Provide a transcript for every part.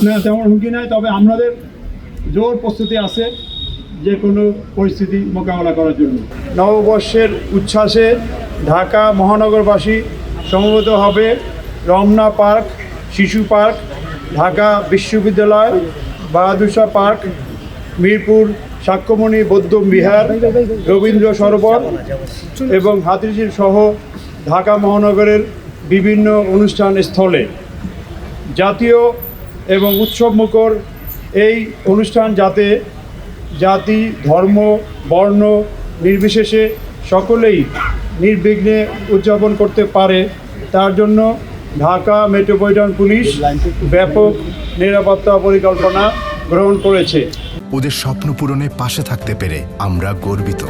না, তেমন হুমকি নাই, তবে আমাদের জোর প্রস্তুতি আছে যে কোনো পরিস্থিতি মোকাবেলা করার জন্য। নববর্ষের উচ্ছ্বাসে ঢাকা মহানগরবাসী সমবেত হবে রমনা পার্ক, শিশু পার্ক, ঢাকা বিশ্ববিদ্যালয়, বাহাদুর শাহ পার্ক, মিরপুর সাক্ষ্যমণি বৌদ্ধ বিহার, রবীন্দ্র সরোবর এবং হাতিঝিল সহ ঢাকা মহানগরের বিভিন্ন অনুষ্ঠান স্থলে। জাতীয় এবং উৎসবমুখর এই অনুষ্ঠান যাতে জাতি, ধর্ম, বর্ণ নির্বিশেষে সকলেই নির্বিঘ্নে উদযাপন করতে পারে তার জন্য ঢাকা মেট্রোপলিটন পুলিশ ব্যাপক নিরাপত্তা পরিকল্পনা গ্রহণ করেছে। ওদের স্বপ্ন পূরণে পাশে থাকতে পেরে আমরা গর্বিত।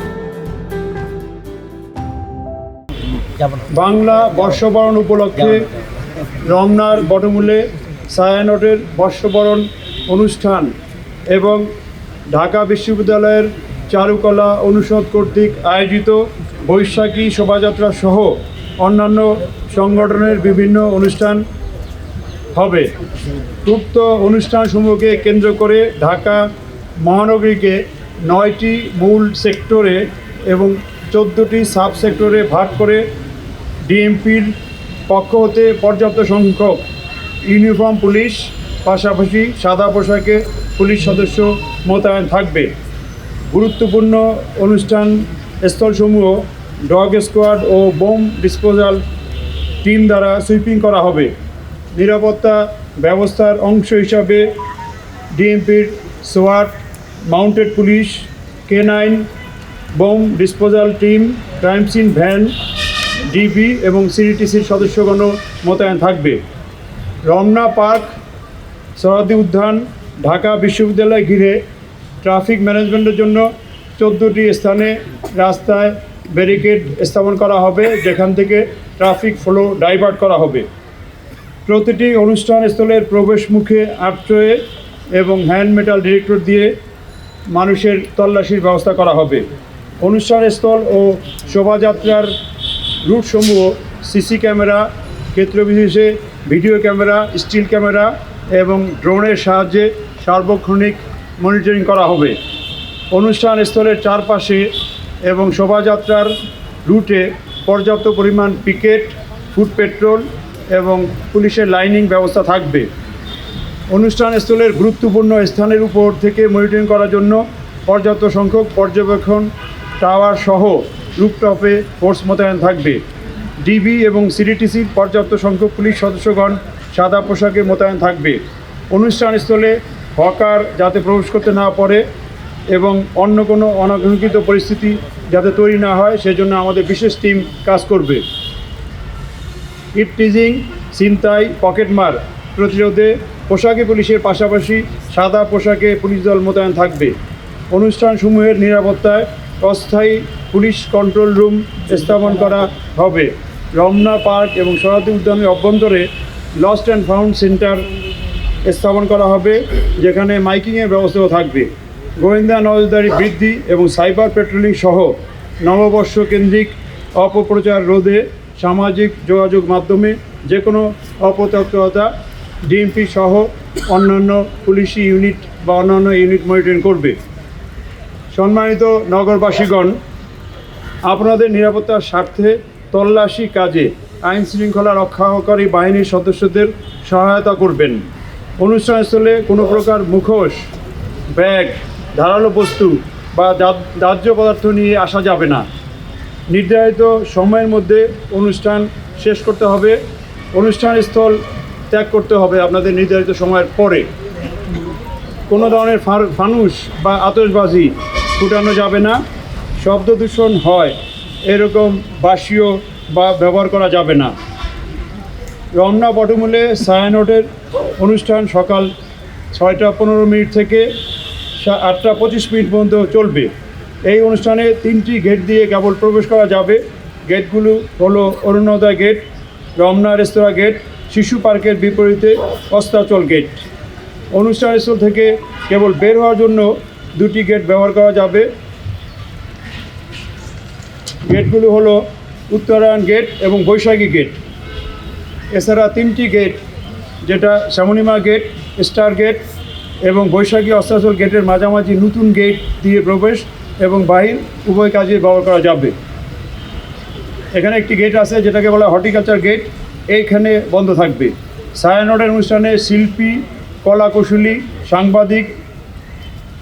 বাংলা বর্ষবরণ উপলক্ষে রমনার বটমূলে ছায়ানটের বর্ষবরণ অনুষ্ঠান এবং ঢাকা বিশ্ববিদ্যালয়ের চারুকলা অনুষদ কর্তৃক আয়োজিত বৈশাখী শোভাযাত্রা সহ অন্যান্য সংগঠনের বিভিন্ন অনুষ্ঠান হবে। উক্ত অনুষ্ঠানসমূহকে কেন্দ্র করে ঢাকা মহানগরীকে 9টি মূল সেক্টরে এবং 14টি সাব সেক্টরে ভাগ করে ডিএমপির পক্ষ হতে পর্যাপ্ত সংখ্যক ইউনিফর্ম পুলিশ, পাশাপাশি সাদা পোশাকে পুলিশ সদস্য মোতায়েন থাকবে। গুরুত্বপূর্ণ অনুষ্ঠান স্থলসমূহ ডগ স্কোয়াড ও বোম ডিসপোজাল টিম দ্বারা সুইপিং করা হবে। নিরাপত্তা ব্যবস্থার অংশ হিসাবে ডিএমপির সোয়াট, mounted police, K9, bomb disposal team, crime scene van, DB এবং সিডিটিসির সদস্যগণ মোতায়েন থাকবে। রমনা পার্ক, সরোয়ার্দী উদ্যান, ঢাকা বিশ্ববিদ্যালয় ঘিরে ট্রাফিক ম্যানেজমেন্টের জন্য 14টি স্থানে রাস্তায় ব্যারিকেড স্থাপন করা হবে, যেখান থেকে ট্রাফিক ফ্লো ডাইভার্ট করা হবে। প্রতিটি অনুষ্ঠান স্থলের প্রবেশ মুখে আর্চওয়ে এবং হ্যান্ড মেটাল ডিটেক্টর দিয়ে মানুষের তল্লাশির ব্যবস্থা করা হবে। অনুষ্ঠান স্থল ও শোভাযাত্রার রুটসমূহ সিসি ক্যামেরা, ক্ষেত্রবিশেষে ভিডিও ক্যামেরা, স্টিল ক্যামেরা এবং ড্রোনের সাহায্যে সার্বক্ষণিক মনিটরিং করা হবে। অনুষ্ঠান স্থলের চারপাশে এবং শোভাযাত্রার রুটে পর্যাপ্ত পরিমাণ পিকেট, ফুট পেট্রোল এবং পুলিশের লাইনিং ব্যবস্থা থাকবে। অনুষ্ঠান স্থলের গুরুত্বপূর্ণ স্থানের উপর থেকে মনিটরিং করার জন্য পর্যাপ্ত সংখ্যক পর্যবেক্ষণ টাওয়ার সহ রুফটপে ফোর্স মোতায়েন থাকবে। ডিবি এবং সিডিটিসির পর্যাপ্ত সংখ্যক পুলিশ সদস্যগণ সাদা পোশাকে মোতায়েন থাকবে। অনুষ্ঠানস্থলে হকার যাতে প্রবেশ করতে না পারে এবং অন্য কোনো অনাকাঙ্ক্ষিত পরিস্থিতি যাতে তৈরি না হয় সেজন্য আমাদের বিশেষ টিম কাজ করবে। ইভটিজিং, ছিনতাই, পকেটমার প্রতিরোধে পোশাকে পুলিশের পাশাপাশি সাদা পোশাকে পুলিশ দল মোতায়েন থাকবে। অনুষ্ঠানসমূহের নিরাপত্তায় অস্থায়ী পুলিশ কন্ট্রোল রুম স্থাপন করা হবে। রমনা পার্ক এবং সরোয়ার্দী উদ্যানের অভ্যন্তরে লস্ট অ্যান্ড ফাউন্ড সেন্টার স্থাপন করা হবে, যেখানে মাইকিংয়ের ব্যবস্থাও থাকবে। গোয়েন্দা নজরদারি বৃদ্ধি এবং সাইবার পেট্রোলিং সহ নববর্ষ কেন্দ্রিক অপপ্রচার রোধে সামাজিক যোগাযোগ মাধ্যমে যে কোনো অপতৎপরতা ডিএমপি সহ অন্যান্য পুলিশি ইউনিট বা অন্যান্য ইউনিট মনিটরিং করবে। সম্মানিত নগরবাসীগণ, আপনাদের নিরাপত্তার স্বার্থে তল্লাশি কাজে আইন শৃঙ্খলা রক্ষাকারী বাহিনীর সদস্যদের সহায়তা করবেন। অনুষ্ঠানস্থলে কোনো প্রকার মুখোশ, ব্যাগ, ধারালো বস্তু বা দাহ্য পদার্থ নিয়ে আসা যাবে না। নির্ধারিত সময়ের মধ্যে অনুষ্ঠান শেষ করতে হবে। অনুষ্ঠানস্থল ত্যাগ করতে হবে আপনাদের নির্ধারিত সময়ের পরে। কোনো ধরনের ফানুস বা আতশবাজি ফুটানো যাবে না। শব্দ দূষণ হয় এরকম বাসীয় বা ব্যবহার করা যাবে না। রমনা বটমূলে ছায়ানটের অনুষ্ঠান সকাল 6টা 15 থেকে 8টা 25 পর্যন্ত চলবে। এই অনুষ্ঠানে 3টি গেট দিয়ে কেবল প্রবেশ করা যাবে। গেটগুলো হলো অরুণোদয় গেট, রমনা রেস্তোরাঁ গেট, শিশু পার্কের বিপরীতে অস্তাচল গেট। অনুষ্ঠানস্থল থেকে কেবল বের হওয়ার জন্য 2টি গেট ব্যবহার করা যাবে। গেটগুলো হলো উত্তরায়ণ গেট এবং বৈশাখী গেট। এছাড়া 3টি গেট, যেটা শ্যামনিমা গেট, স্টার গেট এবং বৈশাখী অস্তাচল গেটের মাঝামাঝি নতুন গেট দিয়ে প্রবেশ এবং বাহির উভয় কাজে ব্যবহার করা যাবে। এখানে একটি গেট আছে যেটাকে বলা হয় হর্টিকালচার গেট, এইখানে বন্ধ থাকবে। ছায়ানটের অনুষ্ঠানে শিল্পী, কলাকুশলী, সাংবাদিক,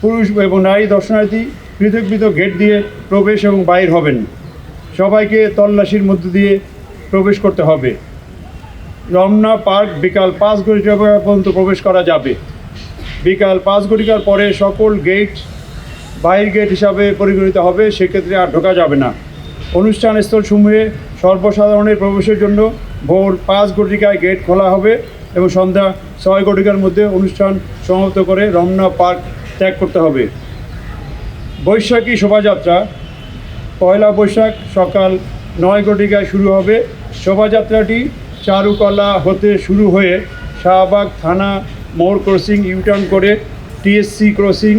পুরুষ এবং নারী দর্শনার্থী পৃথক পৃথক গেট দিয়ে প্রবেশ এবং বাইর হবেন। সবাইকে তল্লাশির মধ্য দিয়ে প্রবেশ করতে হবে। রমনা পার্ক বিকাল 5 ঘটিকা পর্যন্ত প্রবেশ করা যাবে। বিকাল 5 ঘটিকার পরে সকল গেট বাহির গেট হিসাবে পরিগণিত হবে, সেক্ষেত্রে আর ঢোকা যাবে না। অনুষ্ঠান স্থলসমূহে সর্বসাধারণের প্রবেশের জন্য ভোর 5 ঘটিকায় গেট খোলা হবে এবং সন্ধ্যা 6 ঘটিকার মধ্যে অনুষ্ঠান সমাপ্ত করে রমনা পার্ক ত্যাগ করতে হবে। বৈশাখী শোভাযাত্রা পয়লা বৈশাখ সকাল 9 ঘটিকায় শুরু হবে। শোভাযাত্রাটি চারুকলা হতে শুরু হয়ে শাহবাগ থানা মোড় ক্রসিং ইউটার্ন করে TSC crossing,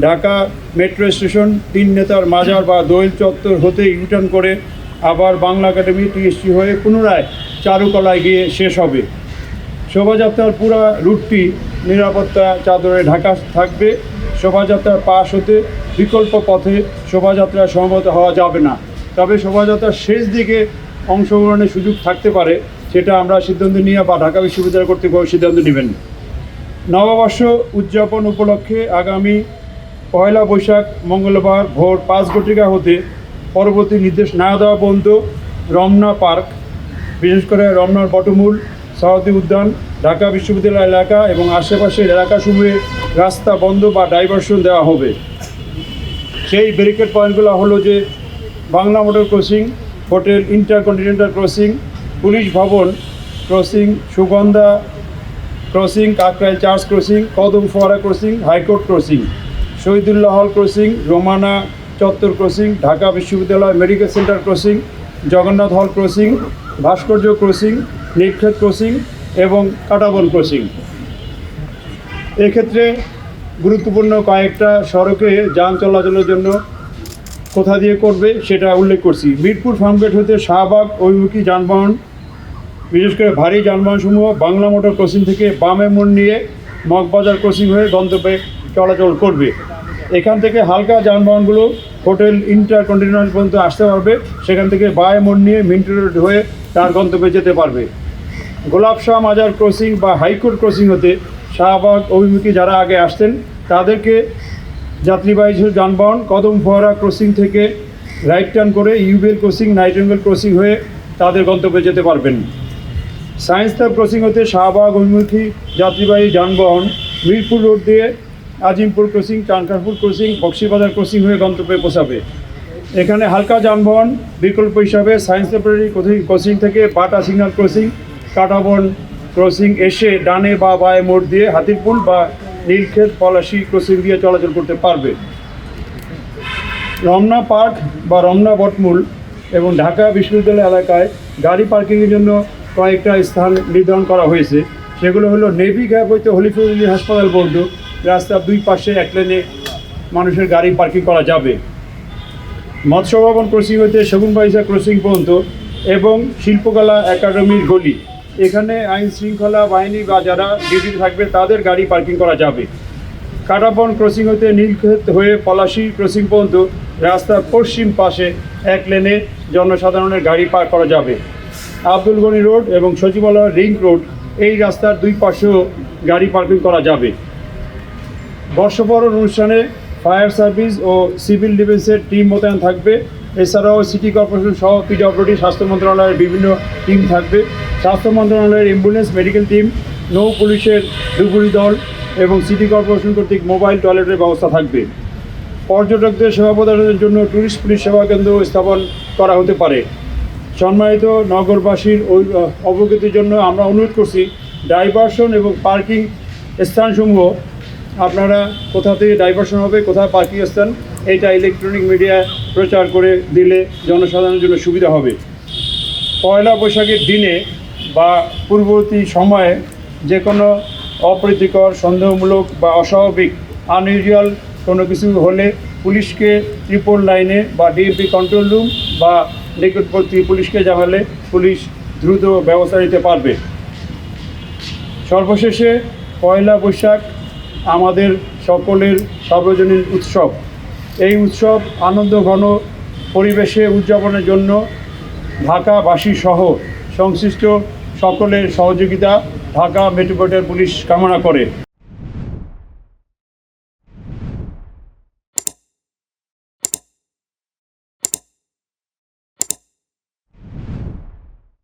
Dhaka metro station, তিন নেতার মাজার বা দোয়েল চত্বর হতে ইউটার্ন করে আবার বাংলা একাডেমি টিএসসি হয়ে পুনরায় চারুকলায় গিয়ে শেষ হবে। শোভাযাত্রার পুরো রুটটি নিরাপত্তা চাদরে ঢাকা থাকবে। শোভাযাত্রার পাশ হতে বিকল্প পথে শোভাযাত্রায় সমবেত হওয়া যাবে না, তবে শোভাযাত্রার শেষ দিকে অংশগ্রহণের সুযোগ থাকতে পারে, সেটা আমরা সিদ্ধান্ত নিয়ে বা ঢাকা বিশ্ববিদ্যালয় কর্তৃপক্ষ সিদ্ধান্ত নেবেন। নববর্ষ উদযাপন উপলক্ষে আগামী পয়লা বৈশাখ মঙ্গলবার ভোর 5 ঘটিকা হতে পরবর্তী নির্দেশ না দেওয়া পর্যন্ত রমনা পার্ক, বিশেষ করে রমনার বটমূল, সরস্বতী উদ্যান, ঢাকা বিশ্ববিদ্যালয় এলাকা এবং আশেপাশের এলাকাসমূহে রাস্তা বন্ধ বা ডাইভারশন দেওয়া হবে। সেই ব্যারিকেড পয়েন্টগুলো হলো যে Bangla motor crossing, hotel InterContinental crossing, police ভবন crossing, Sugandha crossing, Kakrail church crossing, Kadam ফোয়ারা ক্রসিং, হাইকোর্ট ক্রসিং, শহীদুল্লাহ হল ক্রসিং, রোমানা চত্বর ক্রসিং, ঢাকা বিশ্ববিদ্যালয় মেডিকেল সেন্টার ক্রসিং, জগন্নাথ হল ক্রসিং, ভাস্কর্য ক্রসিং, নীলক্ষেত ক্রসিং এবং কাটাবন ক্রসিং। এক্ষেত্রে গুরুত্বপূর্ণ কয়েকটা সড়কে যান চলাচলের জন্য কোথা দিয়ে করবে সেটা উল্লেখ করছি। মিরপুর ফার্মগেট হতে শাহবাগ অভিমুখী যানবাহন, বিশেষ করে ভারী যানবাহনসমূহ বাংলা মোটর ক্রসিং থেকে বামে মোড় নিয়ে মগবাজার ক্রসিং হয়ে গন্তব্যে চলাচল করবে। এখান থেকে হালকা যানবাহনগুলো হোটেল ইন্টারকন্টিনেন্টাল পর্যন্ত আসতে পারবে, সেখান থেকে বামে মোড় নিয়ে মিন্টু রোড হয়ে তার গন্তব্যে যেতে পারবে। গোলাপ শাহ মাজার ক্রসিং বা হাইকোর্ট ক্রসিং হতে শাহবাগ অভিমুখী যারা আগে আসতেন তাদেরকে যাত্রীবাহী যানবাহন কদম ফোয়ারা ক্রসিং থেকে রাইট টার্ন করে ইউবেল ক্রসিং, নাইটেঙ্গেল ক্রসিং হয়ে তাদের গন্তব্যে যেতে পারবেন। সায়েন্স ল্যাব ক্রসিং হতে শাহবাগ অভিমুখী যাত্রীবাহী যানবাহন মিরপুর রোড দিয়ে Azimpur crossing, Chankharpur crossing, Bakshibazar crossing হয়ে গন্তব্যে পৌঁছাবে। এখানে হালকা যানবাহন বিকল্প হিসাবে সায়েন্স ল্যাবরেটরি ক্রসিং থেকে বাটা সিগন্যাল ক্রসিং, কাটাবন ক্রসিং এসে ডানে বা বায়ে মোড় দিয়ে হাতিরপুল বা নীলক্ষেত পলাশী ক্রসিং দিয়ে চলাচল করতে পারবে। রমনা পার্ক বা রমনা বটমূল এবং ঢাকা বিশ্ববিদ্যালয় এলাকায় গাড়ি পার্কিংয়ের জন্য কয়েকটা স্থান নির্ধারণ করা হয়েছে। সেগুলো হলো নেভি গ্যাপ হইতে হলিফুলি হাসপাতাল পর্যন্ত রাস্তার দুই পাশে এক লেনে মানুষের গাড়ি পার্কিং করা যাবে। মৎস্য ভবন ক্রসিং হইতে সেগুনবাগিচা ক্রসিং পর্যন্ত এবং শিল্পকলা একাডেমির গলি, এখানে আইন শৃঙ্খলা বাহিনী বা যারা ডিউটিতে থাকবে তাদের গাড়ি পার্কিং করা যাবে। কাটাবন ক্রসিং হতে নীলক্ষেত হয়ে পলাশী ক্রসিং পর্যন্ত রাস্তার পশ্চিম পাশে এক লেনে জনসাধারণের গাড়ি পার্ক করা যাবে। আব্দুল গনি রোড এবং সচিবালয় রিং রোড, এই রাস্তার দুই পাশেও গাড়ি পার্কিং করা যাবে। বর্ষবরণ অনুষ্ঠানে ফায়ার সার্ভিস ও সিভিল ডিফেন্সের টিম মোতায়েন থাকবে। এছাড়াও সিটি কর্পোরেশন সহ পিডব্লিউডি, স্বাস্থ্য মন্ত্রণালয়ের বিভিন্ন টিম থাকবে। স্বাস্থ্য মন্ত্রণালয়ের অ্যাম্বুলেন্স, মেডিকেল টিম, নৌ পুলিশের ডুবুরি দল এবং সিটি কর্পোরেশন কর্তৃক মোবাইল টয়লেটের ব্যবস্থা থাকবে। পর্যটকদের সেবা প্রদানের জন্য ট্যুরিস্ট পুলিশ সেবা কেন্দ্র স্থাপন করা হতে পারে। সম্মানিত নগরবাসীর অবগতির জন্য আমরা অনুরোধ করছি, ডাইভারশন এবং পার্কিং স্থানসমূহ আপনারা কোথা থেকে ডাইভারশন হবে, কোথায় পার্কিং স্থান, এইটা ইলেকট্রনিক মিডিয়ায় প্রচার করে দিলে জনসাধারণের জন্য সুবিধা হবে। পয়লা বৈশাখের দিনে বা পূর্ববর্তী সময়ে যে কোনো অপ্রীতিকর, সন্দেহমূলক বা অস্বাভাবিক আনইউজুয়াল কোনো কিছু হলে পুলিশকে 999 বা ডিএমপি কন্ট্রোল রুম বা নিকটবর্তী পুলিশকে জানালে পুলিশ দ্রুত ব্যবস্থা নিতে পারবে। সর্বশেষে পয়লা বৈশাখ আমাদের সকলের সর্বজনীন উৎসব। এই উৎসব আনন্দঘন পরিবেশে উদযাপনের জন্য ঢাকাবাসী সহ সংশ্লিষ্ট সকলের সহযোগিতা ঢাকা মেট্রোপলিটন পুলিশ কামনা করে।